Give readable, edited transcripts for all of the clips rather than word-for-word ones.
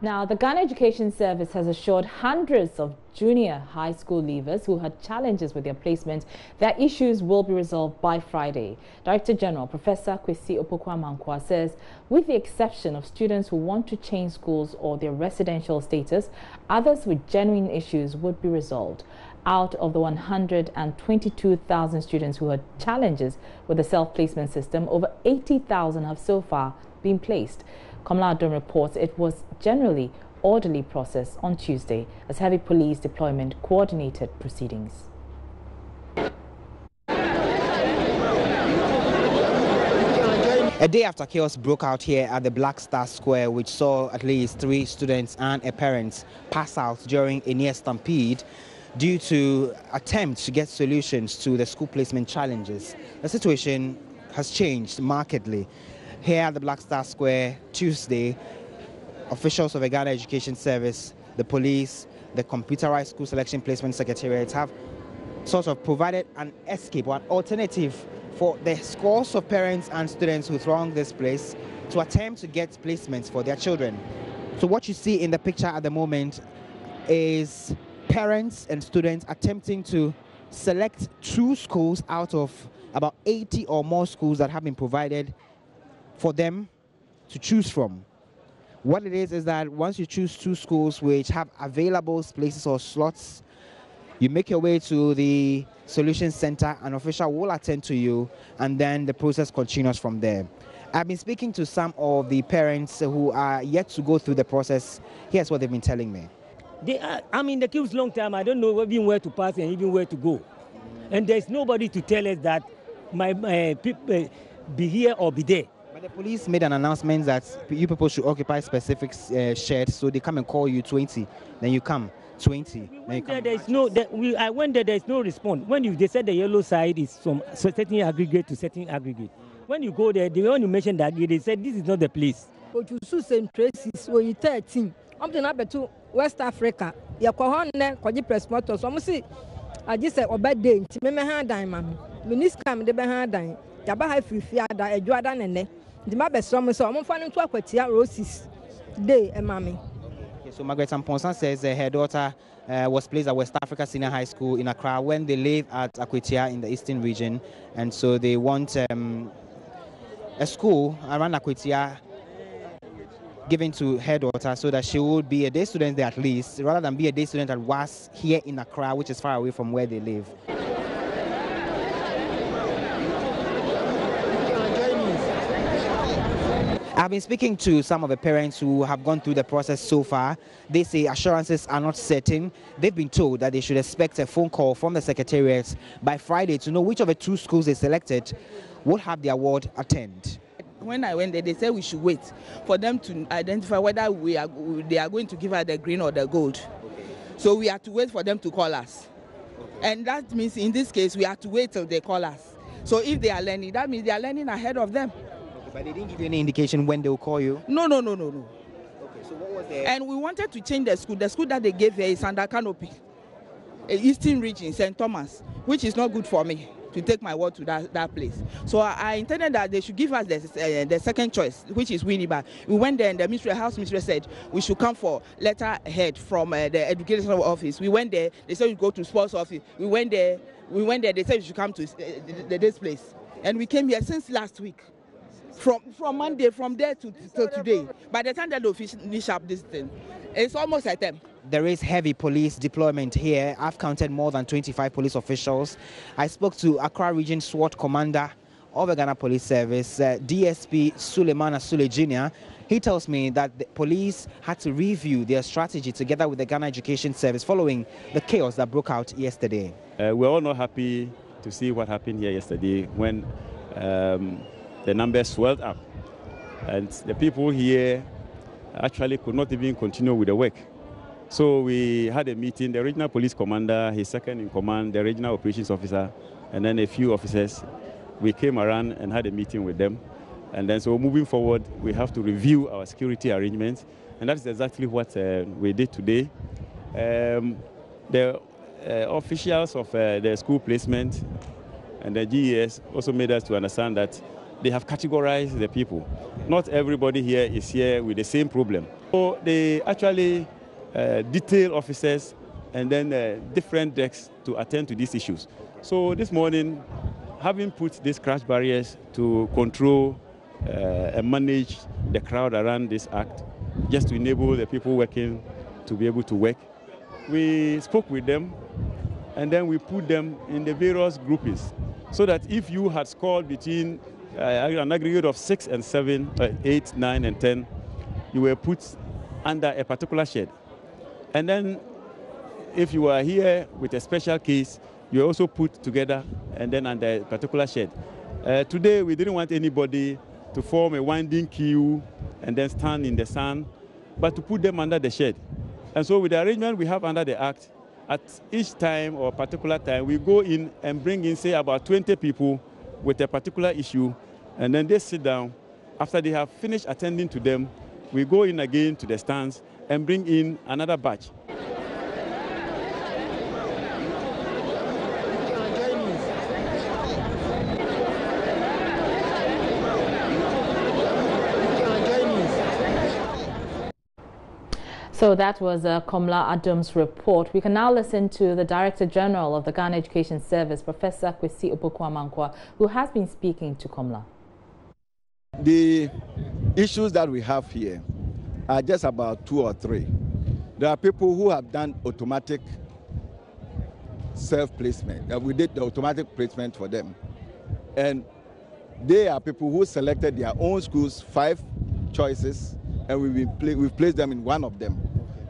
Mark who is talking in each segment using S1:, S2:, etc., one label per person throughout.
S1: Now, the Ghana Education Service has assured hundreds of junior high school leavers who had challenges with their placement that issues will be resolved by Friday. Director General Professor Kwesi Opoku-Amankwa says, with the exception of students who want to change schools or their residential status, others with genuine issues would be resolved. Out of the 122,000 students who had challenges with the self-placement system, over 80,000 have so far been placed. Kamala Adom reports it was generally orderly process on Tuesday as heavy police deployment coordinated proceedings.
S2: A day after chaos broke out here at the Black Star Square, which saw at least 3 students and a parent pass out during a near stampede due to attempts to get solutions to the school placement challenges, the situation has changed markedly. Here at the Black Star Square Tuesday, officials of the Ghana Education Service, the police, the Computerized School Selection Placement Secretariat have sort of provided an escape or an alternative for the scores of parents and students who throng this place to attempt to get placements for their children. So what you see in the picture at the moment is parents and students attempting to select 2 schools out of about 80 or more schools that have been provided for them to choose from. What it is that once you choose 2 schools which have available places or slots, you make your way to the Solution Center, an official will attend to you, and then the process continues from there. I've been speaking to some of the parents who are yet to go through the process. Here's what they've been telling me.
S3: I'm in the queues long time. I don't know even where to pass and even where to go. And there's nobody to tell us that my people be here or be there.
S2: But the police made an announcement that you people should occupy specific sheds, so they come and call you 20, then you come 20.
S3: I went there, there's no response. When they said the yellow side is from certain aggregate to certain aggregate. When you go there, when you mention that, they said this is not the place.
S4: St. Tracy's, when you 13, I'm to West Africa. You can go press motors. I'm see, I just said, bad day, Timmy Diamond. Miniscam, the behind Yaba free fiada, a Jordan and the Mabes Summer, so I'm finding 12 roses day, and mammy.
S2: So Margaret Amponsan says her daughter was placed at West Africa Senior High School in Accra when they live at Akwetia in the eastern region, and so they want a school around Akwetia given to her daughter so that she would be a day student there at least, rather than be a day student that was here in Accra, which is far away from where they live. I've been speaking to some of the parents who have gone through the process so far. They say assurances are not certain. They've been told that they should expect a phone call from the Secretariat by Friday to know which of the 2 schools they selected will have the award attend.
S5: When I went there, they said we should wait for them to identify whether they are going to give us the green or the gold. So we have to wait for them to call us. And that means in this case, we have to wait till they call us. So if they are learning, that means they are learning ahead of them.
S2: But they didn't give you any indication when they will call you?
S5: No.
S2: Okay, so what was the...
S5: And we wanted to change the school. The school that they gave here is under Canopy, Eastern Region, St. Thomas, which is not good for me to take my word to that place. So I intended that they should give us the second choice, which is Winneba. We went there and the house mistress said we should come for letterhead from the educational office. We went there, they said we go to sports office. We went there, they said we should come to this place. And we came here since last week. From Monday, from there to today. By the time that they finish up this thing, it's almost a time.
S2: There is heavy police deployment here. I've counted more than 25 police officials. I spoke to Accra Region SWAT Commander of the Ghana Police Service, DSP Suleiman Asule Jr. He tells me that the police had to review their strategy together with the Ghana Education Service following the chaos that broke out yesterday.
S6: We're all not happy to see what happened here yesterday when the numbers swelled up, and the people here actually could not even continue with the work. So we had a meeting, the regional police commander, his second in command, the regional operations officer, and then a few officers. We came around and had a meeting with them. And then so moving forward, we have to review our security arrangements, and that's exactly what we did today. The officials of the school placement and the GES also made us to understand that they have categorized the people. Not everybody here is here with the same problem. So they actually detail officers and then different desks to attend to these issues. So this morning, having put these crash barriers to control and manage the crowd around this act, just to enable the people working to be able to work, we spoke with them and then we put them in the various groupings so that if you had scored between an aggregate of 6 and 7, 8, 9, and 10, you were put under a particular shed. And then if you are here with a special case, you are also put together and then under a particular shed. Today, we didn't want anybody to form a winding queue and then stand in the sun, but to put them under the shed. And so with the arrangement we have under the Act, at each time or particular time, we go in and bring in, say, about 20 people with a particular issue, and then they sit down. After they have finished attending to them, we go in again to the stands and bring in another batch.
S1: So that was Komla Adam's report. We can now listen to the Director General of the Ghana Education Service, Professor Kwesi Opoku-Amankwah, who has been speaking to Komla.
S7: The issues that we have here are just about 2 or 3. There are people who have done automatic self-placement. We did the automatic placement for them. And they are people who selected their own schools, 5 choices, and we've placed them in one of them.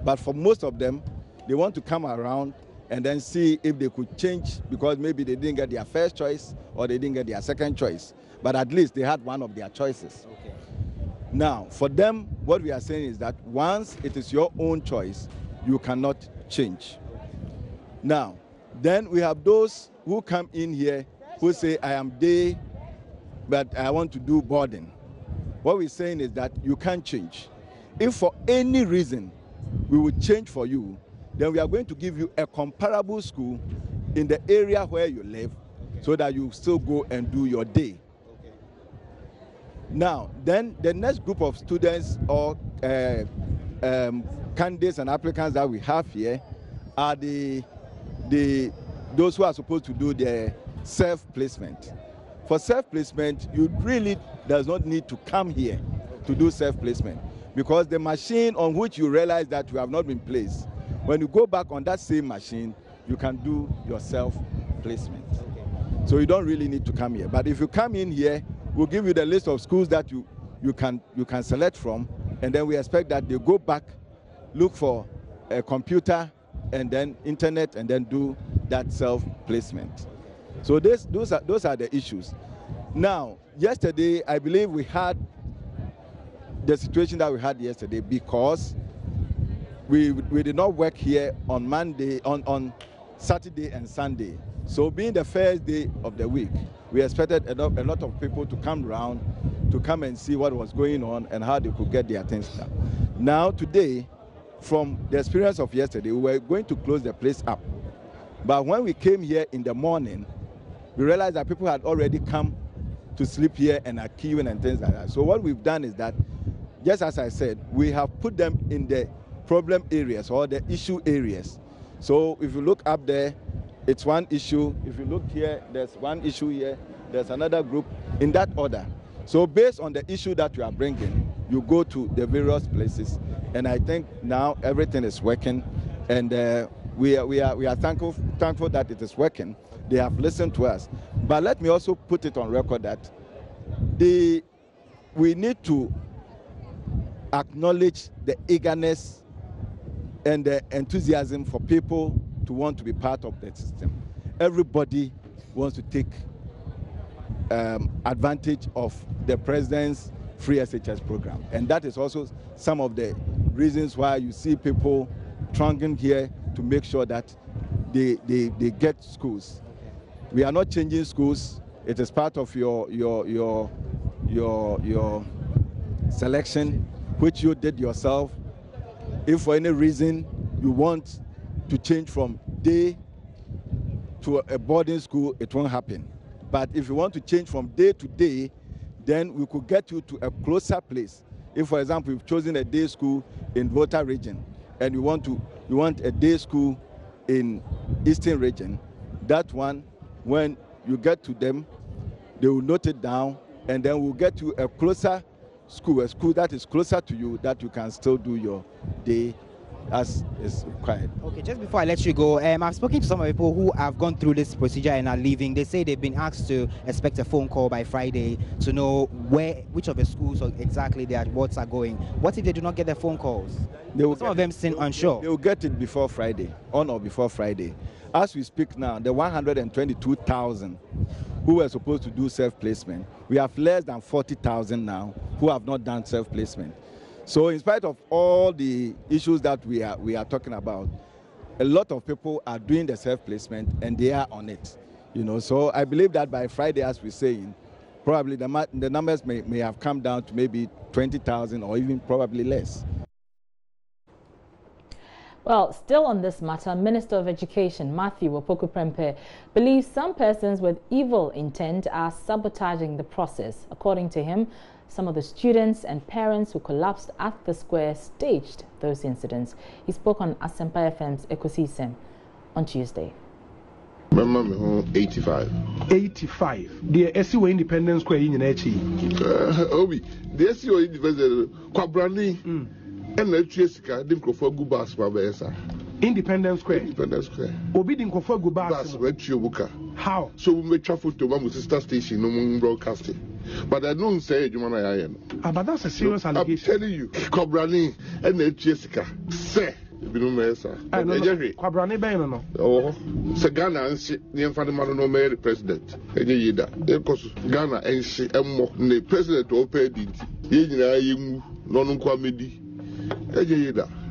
S7: But for most of them, they want to come around and then see if they could change, because maybe they didn't get their first choice or they didn't get their second choice. But at least they had one of their choices. Okay. Now, for them, what we are saying is that once it is your own choice, you cannot change. Now, then we have those who come in here who say, I am day, but I want to do boarding. What we're saying is that you can't change. If for any reason we would change for you, then we are going to give you a comparable school in the area where you live so that you still go and do your day. Okay. Now, then the next group of students or candidates and applicants that we have here are those who are supposed to do their self-placement. For self-placement, you really does not need to come here to do self-placement, because the machine on which you realize that you have not been placed, when you go back on that same machine, you can do your self-placement. Okay. So you don't really need to come here. But if you come in here, we'll give you the list of schools that you can select from, and then we expect that they go back, look for a computer and then internet, and then do that self-placement. So those are the issues. Now, yesterday, I believe we had the situation that we had yesterday because we did not work here on Monday, on Saturday and Sunday. So being the first day of the week, we expected a lot of people to come around to come and see what was going on and how they could get their attention. Now, today, from the experience of yesterday, we were going to close the place up. But when we came here in the morning, we realized that people had already come to sleep here and are queuing and things like that. So what we've done is that, just as I said, we have put them in the problem areas or the issue areas. So if you look up there, it's one issue. If you look here, there's one issue here. There's another group in that order. So based on the issue that you are bringing, you go to the various places. And I think now everything is working. And we are thankful that it is working. They have listened to us. But let me also put it on record that we need to acknowledge the eagerness and the enthusiasm for people to want to be part of the system. Everybody wants to take advantage of the president's free SHS program. And that is also some of the reasons why you see people thronging here to make sure that they get schools. We are not changing schools. It is part of your selection, which you did yourself. If for any reason you want to change from day to a boarding school, it won't happen. But if you want to change from day to day, then we could get you to a closer place. If, for example, you've chosen a day school in Volta region and you want a day school in Eastern region, that one, when you get to them, they will note it down, and then we'll get you a closer school, a school that is closer to you, that you can still do your day as is required.
S2: Okay, just before I let you go, I've spoken to some of the people who have gone through this procedure and are leaving. They say they've been asked to expect a phone call by Friday to know which of the schools exactly their wards are going. What if they do not get their phone calls? Some of them seem unsure.
S7: They will get it before Friday, on or before Friday. As we speak now, the 122,000 who were supposed to do self-placement, we have less than 40,000 now who have not done self-placement. So in spite of all the issues that we are talking about, a lot of people are doing the self-placement and they are on it. So I believe that by Friday, as we're saying, probably the numbers may have come down to maybe 20,000 or even probably less.
S1: Well, still on this matter, Minister of Education Matthew Opoku-Prempeh believes some persons with evil intent are sabotaging the process. According to him, some of the students and parents who collapsed at the square staged those incidents. He spoke on Asempa FM's Ekosisem on Tuesday.
S8: 85.
S9: 85. The SEO Independence Square in Echi.
S8: Obi, the SEO Independence Kwabrani. And let's Jessica didn't go for good bus for
S9: Independence Square.
S8: Independence Square.
S9: Obi didn't go for good bus. How?
S8: So we may travel to one sister station, no more broadcasting. But I don't say you want to.
S9: But that's a serious allegation.
S8: I'm telling you, Kwabrani and let's Jessica say.
S9: Kwabrani Beno.
S8: Oh, Sagana and she, the infant man, no mayor president. Ghana and she, the president of Pedid. You no comedy.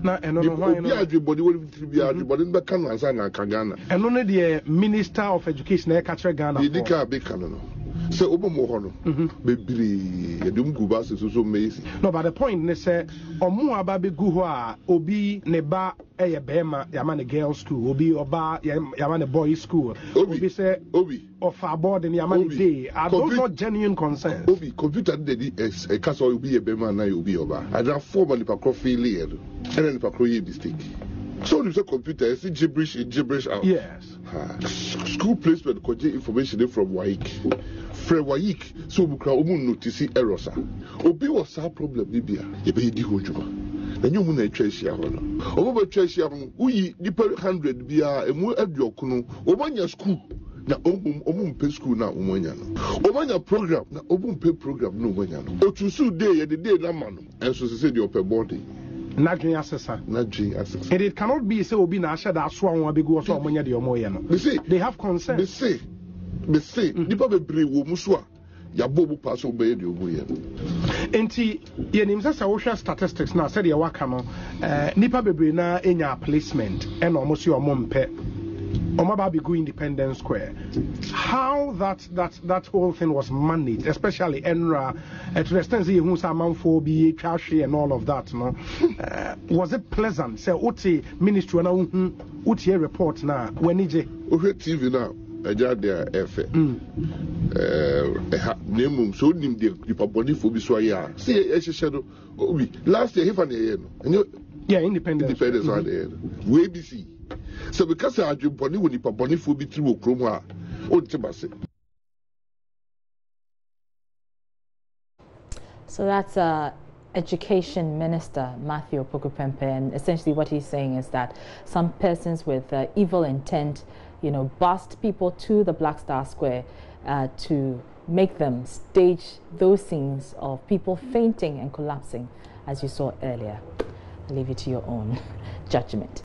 S9: Na eno no
S8: why no everybody will be everybody in the Canada and Ghana.
S9: And only the Minister of Education e catch Ghana.
S8: The ka be Canada. So obomo ho no bebre edum guba so amazing.
S9: No, but the point is say omo aba be gu ho a obi ne ba eye bema yama ne girls school, obi oba yama ne boys school. Obi say
S8: obi
S9: of aboard in yama ne day. Are those not genuine concerns?
S8: Obi computer dey a case obi e bema na obi oba. I don't form an ipakro failure. And then ipakro ye mistake. So you say computer, is it gibberish out?
S9: Yes.
S8: School placement could get information from WAIC. From WAIC, so we can notice errors. Obi was a problem, Libya. You be the Hujuma. Then you want to trace your honor. Over trace your own, we the 100 be a more at your canoe, over your school. Na pay school na umanyano. Omanya program na pay program no umanyano. Otusu day the day na man. And so say the upper body.
S9: And it cannot be so be na share that swan will be go so among the omoyano. They have consent.
S8: They say nipa bebre wo musua ya bobu pass obey the omoyano.
S9: Enti ye nim say social statistics na said ye waka no nipa bebre na enya placement and almost your mompe Omababi go Independence Square. How that whole thing was managed, especially ENRA, to the extent that who's a man for be trashy and all of that, no? Was it pleasant? Say, Uti ministry na Uti report na when ije.
S8: TV now. I just there effort. Name so nim the body for be so ya. See, shadow. Last year, if I
S9: yeah, Independence
S8: one there. We BC. So because I do body when you body for be through Chroma,
S1: so that's Education Minister Matthew Opoku-Prempeh, and essentially what he's saying is that some persons with evil intent, bust people to the Black Star Square to make them stage those scenes of people fainting and collapsing, as you saw earlier. I'll leave it to your own judgment.